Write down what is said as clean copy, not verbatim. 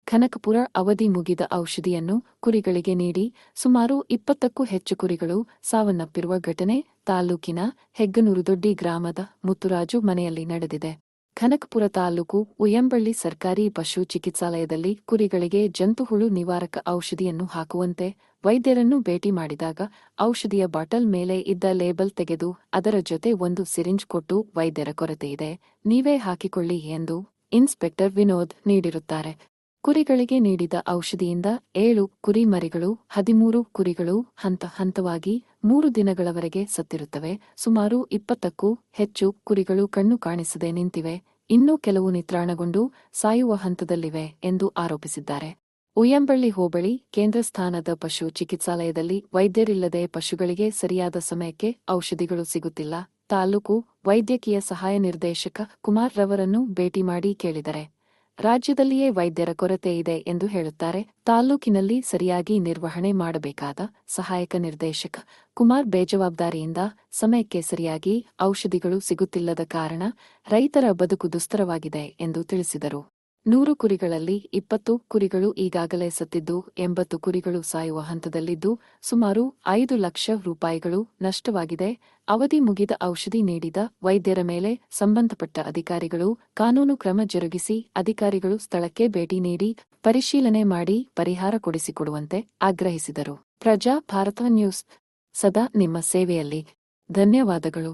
ಕನಕಪುರ ಅವಧಿ ಮುಗಿದ ಔಷಧಿಯನ್ನು ಕುರಿಗಳಿಗೆ ನೀಡಿ ಸುಮಾರು 20ಕ್ಕೂ ಹೆಚ್ಚು ಕುರಿಗಳು ಸಾವನ್ನಪ್ಪಿರುವ ಘಟನೆ ತಾಲ್ಲೂಕಿನ ಹೆಗ್ಗನೂರುದೊಡ್ಡಿ ಗ್ರಾಮದ ಮುತ್ತುರಾಜು ಮನೆಯಲ್ಲಿ ನಡೆದಿದೆ. ಕನಕಪುರ ತಾಲ್ಲೂಕು ಉಯ್ಯಂಬಳ್ಳಿ ಸರ್ಕಾರಿ ಪಶು ಚಿಕಿತ್ಸಾಲಯದಲ್ಲಿ ಕುರಿಗಳಿಗೆ ಜಂತುಹುಳು ನಿವಾರಕ ಔಷಧಿಯನ್ನು ಹಾಕುವಂತೆ ವೈದ್ಯರನ್ನು ಭೇಟಿ ಮಾಡಿದಾಗ ಔಷಧಿಯ ಬಾಟಲ್ ಮೇಲೆ ಇದ್ದ ಲೇಬಲ್ ತೆಗೆದು ಅದರ ಜೊತೆ ಒಂದು ಸಿರಿಂಜ್ ಕೊಟ್ಟು ವೈದ್ಯರ ಕೊರತೆಯಿದೆ, ನೀವೇ ಹಾಕಿಕೊಳ್ಳಿ ಎಂದು ಇನ್ಸ್ಪೆಕ್ಟರ್ ವಿನೋದ್ ನೀಡಿರುತ್ತಾರೆ. ಕುರಿಗಳಿಗೆ ನೀಡಿದ ಔಷಧಿಯಿಂದ 7 ಕುರಿ ಮರಿಗಳು 13 ಕುರಿಗಳು ಹಂತವಾಗಿ 3 ದಿನಗಳವರೆಗೆ ಸತ್ತಿರುತ್ತವೆ. ಸುಮಾರು 20ಕ್ಕೂ ಹೆಚ್ಚು ಕುರಿಗಳು ಕಣ್ಣು ಕಾಣಿಸದೆ ನಿಂತಿವೆ. ಇನ್ನೂ ಕೆಲವು ನಿತ್ರಾಣಗೊಂಡು ಸಾಯುವ ಹಂತದಲ್ಲಿವೆ ಎಂದು ಆರೋಪಿಸಿದ್ದಾರೆ. ಉಯ್ಯಂಬಳ್ಳಿ ಹೋಬಳಿ ಕೇಂದ್ರ ಸ್ಥಾನದ ಪಶು ಚಿಕಿತ್ಸಾಲಯದಲ್ಲಿ ವೈದ್ಯರಿಲ್ಲದೆ ಪಶುಗಳಿಗೆ ಸರಿಯಾದ ಸಮಯಕ್ಕೆ ಔಷಧಿಗಳು ಸಿಗುತ್ತಿಲ್ಲ. ತಾಲ್ಲೂಕು ವೈದ್ಯಕೀಯ ಸಹಾಯ ನಿರ್ದೇಶಕ ಕುಮಾರ್ ರವರನ್ನು ಭೇಟಿ ಮಾಡಿ ಕೇಳಿದರೆ ರಾಜ್ಯದಲ್ಲಿಯೇ ವೈದ್ಯರ ಕೊರತೆ ಇದೆ ಎಂದು ಹೇಳುತ್ತಾರೆ. ತಾಲ್ಲೂಕಿನಲ್ಲಿ ಸರಿಯಾಗಿ ನಿರ್ವಹಣೆ ಮಾಡಬೇಕಾದ ಸಹಾಯಕ ನಿರ್ದೇಶಕ ಕುಮಾರ್ ಬೇಜವಾಬ್ದಾರಿಯಿಂದ ಸಮಯಕ್ಕೆ ಸರಿಯಾಗಿ ಔಷಧಿಗಳು ಸಿಗುತ್ತಿಲ್ಲದ ಕಾರಣ ರೈತರ ಬದುಕು ದುಸ್ತರವಾಗಿದೆ ಎಂದು ತಿಳಿಸಿದರು. 100 ಕುರಿಗಳಲ್ಲಿ 20 ಕುರಿಗಳು ಈಗಾಗಲೇ ಸತ್ತಿದ್ದು 80 ಕುರಿಗಳು ಸಾಯುವ ಹಂತದಲ್ಲಿದ್ದು ಸುಮಾರು 5 ಲಕ್ಷ ರೂಪಾಯಿಗಳು ನಷ್ಟವಾಗಿದೆ. ಅವಧಿ ಮುಗಿದ ಔಷಧಿ ನೀಡಿದ ವೈದ್ಯರ ಮೇಲೆ ಸಂಬಂಧಪಟ್ಟ ಅಧಿಕಾರಿಗಳು ಕಾನೂನು ಕ್ರಮ ಜರುಗಿಸಿ ಅಧಿಕಾರಿಗಳು ಸ್ಥಳಕ್ಕೆ ಭೇಟಿ ನೀಡಿ ಪರಿಶೀಲನೆ ಮಾಡಿ ಪರಿಹಾರ ಕೊಡಿಸಿಕೊಡುವಂತೆ ಆಗ್ರಹಿಸಿದರು. ಪ್ರಜಾ ಭಾರತ ನ್ಯೂಸ್ ಸದಾ ನಿಮ್ಮ ಸೇವೆಯಲ್ಲಿ. ಧನ್ಯವಾದಗಳು.